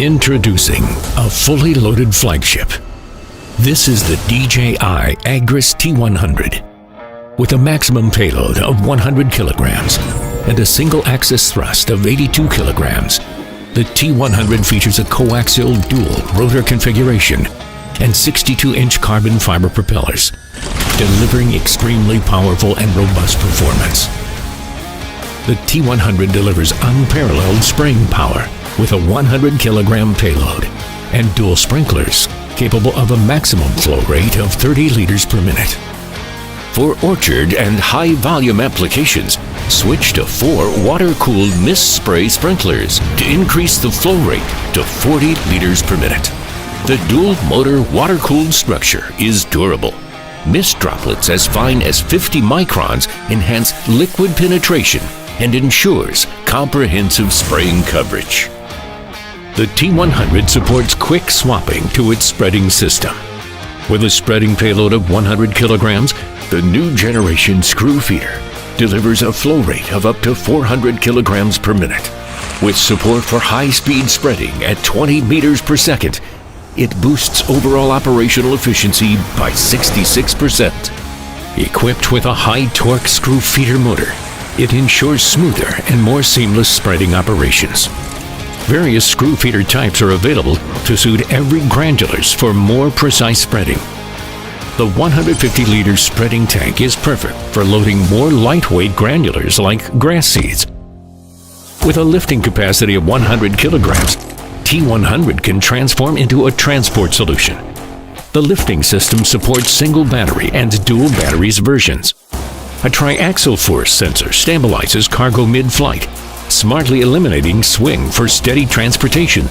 Introducing a fully loaded flagship. This is the DJI Agras T100. With a maximum payload of 100 kilograms and a single-axis thrust of 82 kilograms, the T100 features a coaxial dual rotor configuration and 62-inch carbon fiber propellers, delivering extremely powerful and robust performance. The T100 delivers unparalleled spraying power with a 100-kilogram payload and dual sprinklers capable of a maximum flow rate of 30 liters per minute. For orchard and high-volume applications, switch to 4 water-cooled mist spray sprinklers to increase the flow rate to 40 liters per minute. The dual-motor water-cooled structure is durable. Mist droplets as fine as 50 microns enhance liquid penetration and ensures comprehensive spraying coverage. The T100 supports quick swapping to its spreading system. With a spreading payload of 100 kilograms, the new generation screw feeder delivers a flow rate of up to 400 kilograms per minute. With support for high-speed spreading at 20 meters per second, it boosts overall operational efficiency by 66%. Equipped with a high-torque screw feeder motor, it ensures smoother and more seamless spreading operations. Various screw feeder types are available to suit every granulars for more precise spreading. The 150-liter spreading tank is perfect for loading more lightweight granulars like grass seeds. With a lifting capacity of 100 kilograms, T100 can transform into a transport solution. The lifting system supports single battery and dual batteries versions. A triaxial force sensor stabilizes cargo mid-flight, smartly eliminating swing for steady transportation.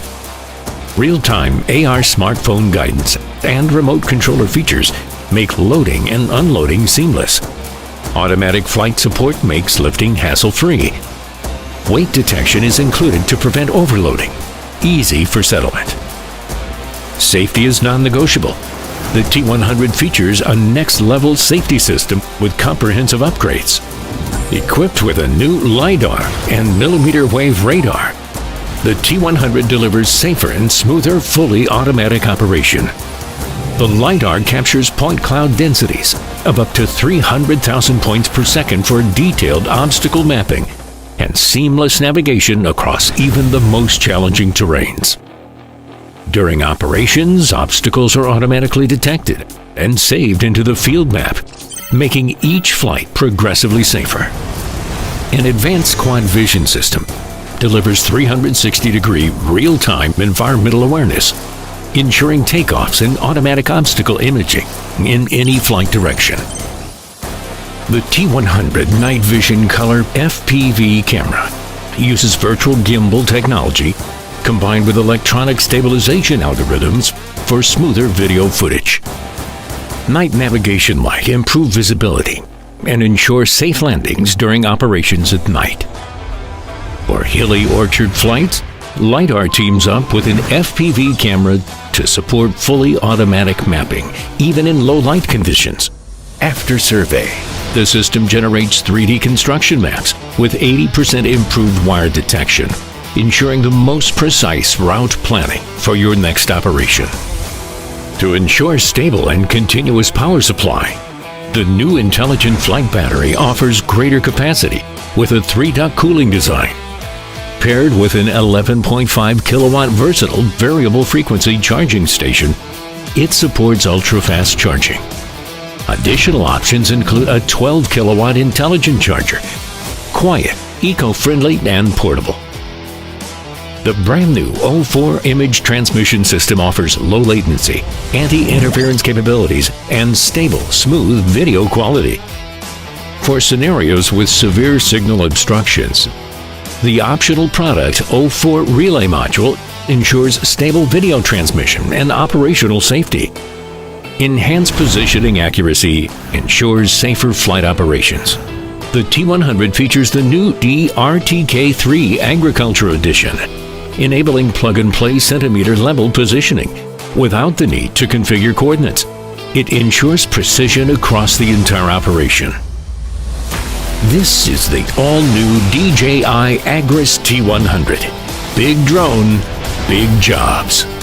Real-time AR smartphone guidance and remote controller features make loading and unloading seamless. Automatic flight support makes lifting hassle-free. Weight detection is included to prevent overloading. Easy for settlement. Safety is non-negotiable. The T100 features a next-level safety system with comprehensive upgrades. Equipped with a new LiDAR and millimeter wave radar, the T100 delivers safer and smoother fully automatic operation. The LiDAR captures point cloud densities of up to 300,000 points per second for detailed obstacle mapping and seamless navigation across even the most challenging terrains. During operations, obstacles are automatically detected and saved into the field map, making each flight progressively safer. An advanced quad vision system delivers 360-degree real-time environmental awareness, ensuring takeoffs and automatic obstacle imaging in any flight direction. The T100 Night Vision Color FPV camera uses virtual gimbal technology combined with electronic stabilization algorithms for smoother video footage. Night navigation light improve visibility and ensure safe landings during operations at night. For hilly orchard flights, LiDAR teams up with an FPV camera to support fully automatic mapping, even in low light conditions. After survey, the system generates 3D construction maps with 80% improved wire detection, ensuring the most precise route planning for your next operation. To ensure stable and continuous power supply, the new intelligent flight battery offers greater capacity with a 3-duct cooling design. Paired with an 11.5 kilowatt versatile variable frequency charging station, it supports ultra-fast charging. Additional options include a 12 kilowatt intelligent charger, quiet, eco-friendly, and portable. The brand new O4 image transmission system offers low latency, anti-interference capabilities, and stable, smooth video quality. For scenarios with severe signal obstructions, the optional product O4 relay module ensures stable video transmission and operational safety. Enhanced positioning accuracy ensures safer flight operations. The T100 features the new DRTK3 Agriculture Edition, enabling plug-and-play centimeter-level positioning without the need to configure coordinates. It ensures precision across the entire operation. This is the all-new DJI Agras T100. Big drone, big jobs.